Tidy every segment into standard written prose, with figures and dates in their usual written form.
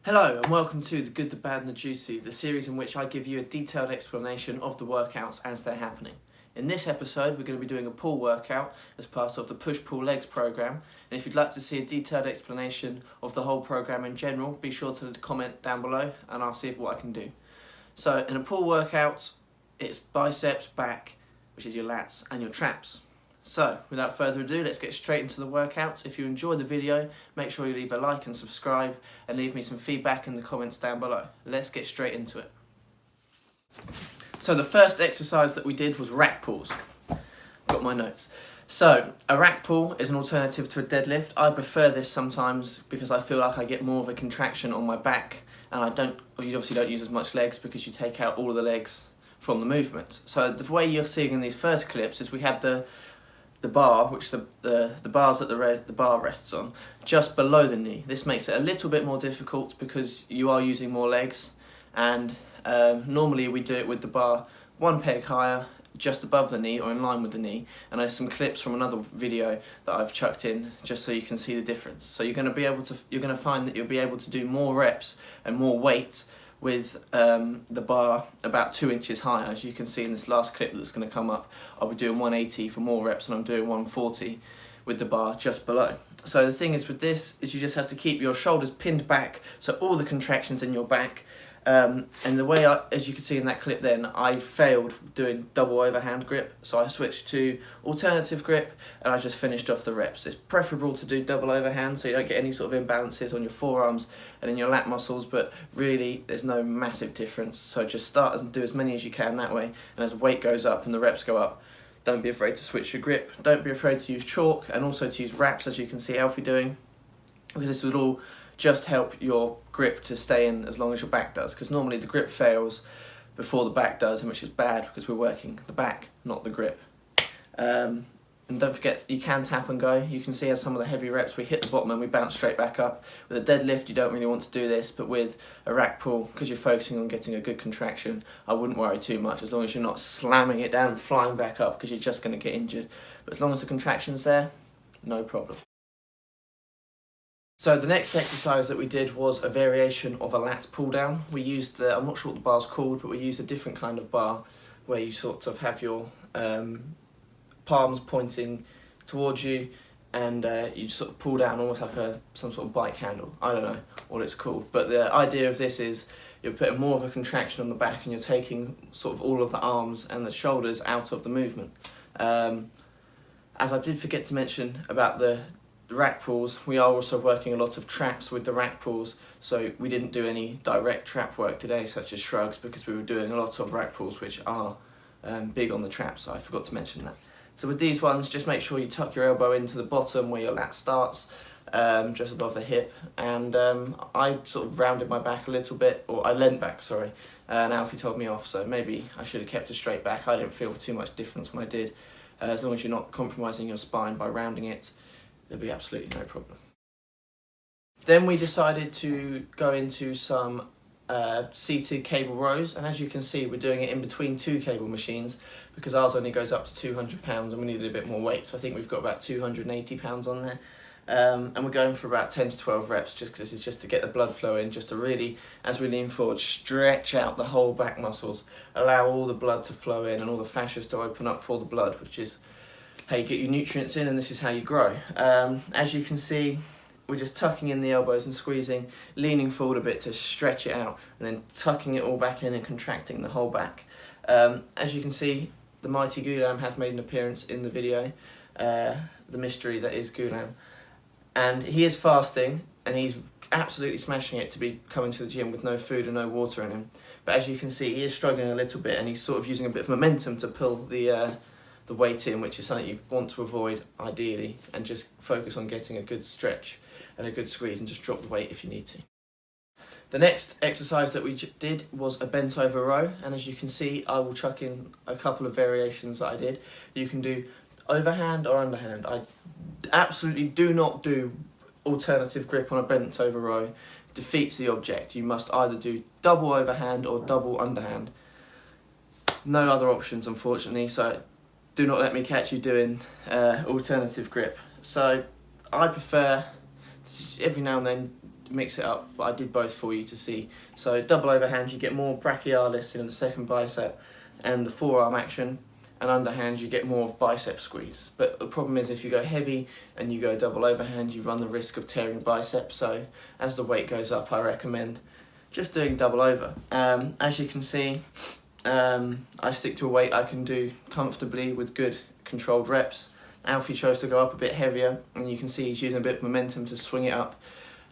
Hello and welcome to The Good, The Bad and The Juicy, the series in which I give you a detailed explanation of the workouts as they're happening. In this episode we're going to be doing a pull workout as part of the push-pull legs program, and if you'd like to see a detailed explanation of the whole program in general, be sure to comment down below and I'll see what I can do. So in a pull workout it's biceps, back, which is your lats, and your traps. So, without further ado, let's get straight into the workouts. If you enjoyed the video, make sure you leave a like and subscribe, and leave me some feedback in the comments down below. Let's get straight into it. So the first exercise that we did was rack pulls. Got my notes. So, a rack pull is an alternative to a deadlift. I prefer this sometimes because I feel like I get more of a contraction on my back, and you obviously don't use as much legs because you take out all of the legs from the movement. So the way you're seeing in these first clips is we had the bar, which the bars that the bar rests on, just below the knee. This makes it a little bit more difficult because you are using more legs, and normally we do it with the bar one peg higher, just above the knee or in line with the knee. And there's some clips from another video that I've chucked in just so you can see the difference. So you're going to find that you'll be able to do more reps and more weight with the bar about 2 inches higher. As you can see in this last clip that's going to come up, I'll be doing 180 for more reps and I'm doing 140 with the bar just below. So the thing is with this is you just have to keep your shoulders pinned back, so all the contractions in your back. And the way, as you can see in that clip then, I failed doing double overhand grip, so I switched to alternative grip and I just finished off the reps. It's preferable to do double overhand so you don't get any sort of imbalances on your forearms and in your lat muscles, but really there's no massive difference. So just start and do as many as you can that way, and as the weight goes up and the reps go up, don't be afraid to switch your grip, don't be afraid to use chalk and also to use wraps, as you can see Alfie doing, because this will all just help your grip to stay in as long as your back does, because normally the grip fails before the back does, and which is bad because we're working the back, not the grip. And don't forget, you can tap and go. You can see as some of the heavy reps we hit the bottom and we bounce straight back up. With a deadlift you don't really want to do this, but with a rack pull, because you're focusing on getting a good contraction, I wouldn't worry too much as long as you're not slamming it down and flying back up, because you're just going to get injured. But as long as the contraction's there, no problem. So the next exercise that we did was a variation of a lats pull down. We used I'm not sure what the bar's called, but we used a different kind of bar where you sort of have your palms pointing towards you, and you just sort of pull down almost like some sort of bike handle. I don't know what it's called, but the idea of this is you're putting more of a contraction on the back and you're taking sort of all of the arms and the shoulders out of the movement. As I did forget to mention about the rack pulls, we are also working a lot of traps with the rack pulls, so we didn't do any direct trap work today such as shrugs, because we were doing a lot of rack pulls which are big on the traps, so I forgot to mention that. So with these ones, just make sure you tuck your elbow into the bottom where your lat starts, just above the hip, and I sort of rounded my back a little bit, or I leant back, sorry, and Alfie told me off, so maybe I should have kept a straight back. I didn't feel too much difference when I did. As long as you're not compromising your spine by rounding it, there'll be absolutely no problem. Then we decided to go into some seated cable rows, and as you can see we're doing it in between two cable machines because ours only goes up to 200 pounds and we needed a bit more weight, so I think we've got about 280 pounds on there. And we're going for about 10 to 12 reps, just because this is just to get the blood flow in, just to really, as we lean forward, stretch out the whole back muscles, allow all the blood to flow in and all the fascias to open up for the blood, which is how you get your nutrients in, and this is how you grow. As you can see, we're just tucking in the elbows and squeezing, leaning forward a bit to stretch it out, and then tucking it all back in and contracting the whole back. As you can see, the mighty Gulam has made an appearance in the video, the mystery that is Gulam. And he is fasting, and he's absolutely smashing it to be coming to the gym with no food and no water in him. But as you can see, he is struggling a little bit, and he's sort of using a bit of momentum to pull the weight in, which is something you want to avoid ideally, and just focus on getting a good stretch and a good squeeze, and just drop the weight if you need to. The next exercise that we did was a bent over row, and as you can see I will chuck in a couple of variations that I did. You can do overhand or underhand. I absolutely do not do alternative grip on a bent over row. It defeats the object. You must either do double overhand or double underhand. No other options unfortunately, so do not let me catch you doing alternative grip. So I prefer every now and then mix it up, but I did both for you to see. So double overhand, you get more brachialis in the second bicep and the forearm action, and underhand you get more of bicep squeeze. But the problem is if you go heavy and you go double overhand, you run the risk of tearing your bicep. So as the weight goes up, I recommend just doing double over. As you can see, I stick to a weight I can do comfortably with good controlled reps. Alfie chose to go up a bit heavier, and you can see he's using a bit of momentum to swing it up,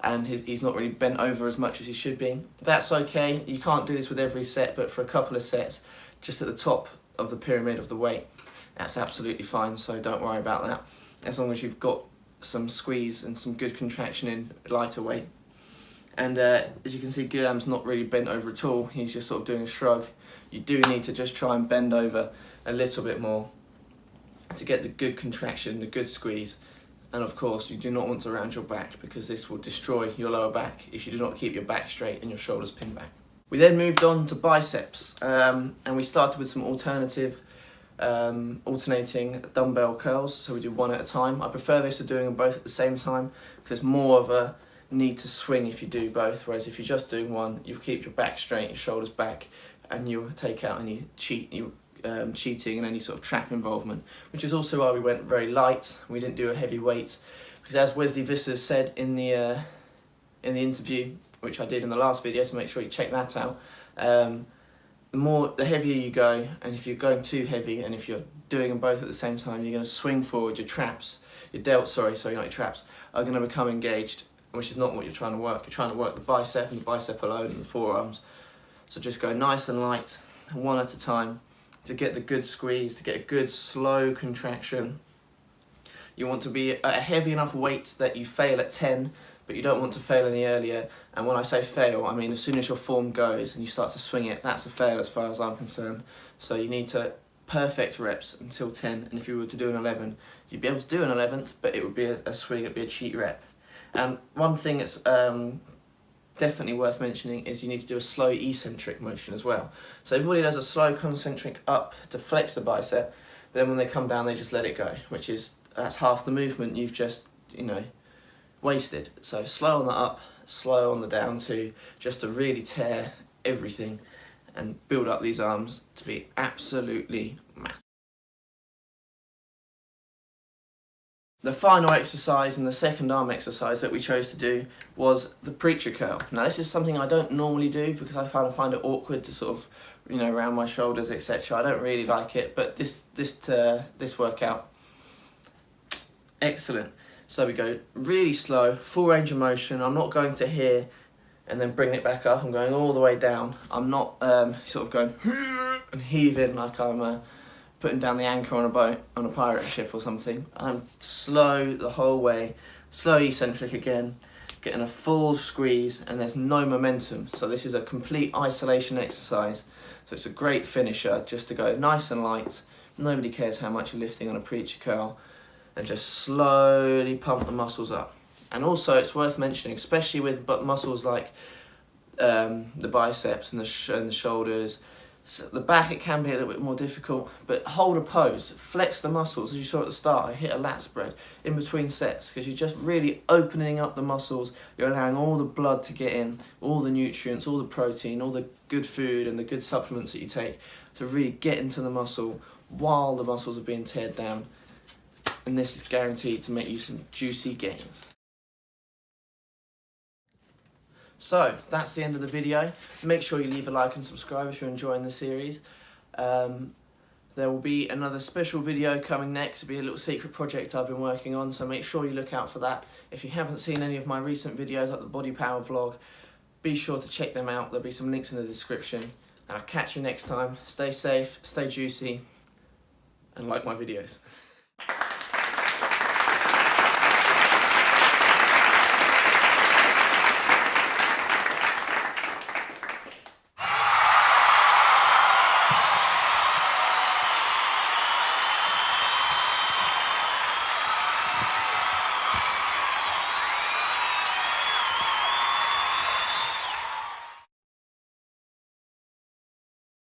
and he's not really bent over as much as he should be. That's okay, you can't do this with every set, but for a couple of sets, just at the top of the pyramid of the weight, that's absolutely fine, so don't worry about that, as long as you've got some squeeze and some good contraction in lighter weight. And as you can see, Guillem's not really bent over at all, he's just sort of doing a shrug. You do need to just try and bend over a little bit more to get the good contraction, the good squeeze. And of course, you do not want to round your back, because this will destroy your lower back if you do not keep your back straight and your shoulders pinned back. We then moved on to biceps, and we started with some alternating dumbbell curls, so we do one at a time. I prefer this to doing them both at the same time, because there's more of a need to swing if you do both, whereas if you're just doing one, you keep your back straight, your shoulders back, and you'll take out any cheating and any sort of trap involvement, which is also why we went very light. We didn't do a heavy weight, because as Wesley Vissers said in the interview, which I did in the last video, so make sure you check that out, the heavier you go, and if you're going too heavy and if you're doing them both at the same time, you're going to swing forward, your traps, your delts, sorry, not your traps, are going to become engaged, which is not what you're trying to work. You're trying to work the bicep and the bicep alone and the forearms. So just go nice and light, one at a time, to get the good squeeze, to get a good slow contraction. You want to be at a heavy enough weight that you fail at 10, but you don't want to fail any earlier. And when I say fail, I mean as soon as your form goes and you start to swing it, that's a fail as far as I'm concerned. So you need to perfect reps until 10, and if you were to do an 11, you'd be able to do an 11th, but it would be a swing, it'd be a cheat rep. One thing that's definitely worth mentioning is you need to do a slow eccentric motion as well. So everybody does a slow concentric up to flex the bicep, but then when they come down they just let it go, that's half the movement you've just, wasted. So slow on the up, slow on the down too, just to really tear everything and build up these arms to be absolutely massive. The final exercise and the second arm exercise that we chose to do was the preacher curl. Now this is something I don't normally do, because I kind of find it awkward to sort of, round my shoulders, etc. I don't really like it, but this workout, excellent. So we go really slow, full range of motion. I'm not going to here and then bring it back up. I'm going all the way down. I'm not sort of going and heaving like I'm putting down the anchor on a boat, on a pirate ship or something. I'm slow the whole way, slow eccentric again, getting a full squeeze, and there's no momentum. So this is a complete isolation exercise. So it's a great finisher, just to go nice and light. Nobody cares how much you're lifting on a preacher curl, and just slowly pump the muscles up. And also it's worth mentioning, especially with muscles like the biceps and the shoulders, so the back, it can be a little bit more difficult, but hold a pose, flex the muscles. As you saw at the start, I hit a lat spread in between sets, because you're just really opening up the muscles. You're allowing all the blood to get in, all the nutrients, all the protein, all the good food and the good supplements that you take to really get into the muscle while the muscles are being teared down. And this is guaranteed to make you some juicy gains. So that's the end of the video. Make sure you leave a like and subscribe if you're enjoying the series. There will be another special video coming next. It'll be a little secret project I've been working on, so make sure you look out for that. If you haven't seen any of my recent videos, like the Body Power vlog, be sure to check them out. There'll be some links in the description. And I'll catch you next time. Stay safe, stay juicy, and like my videos.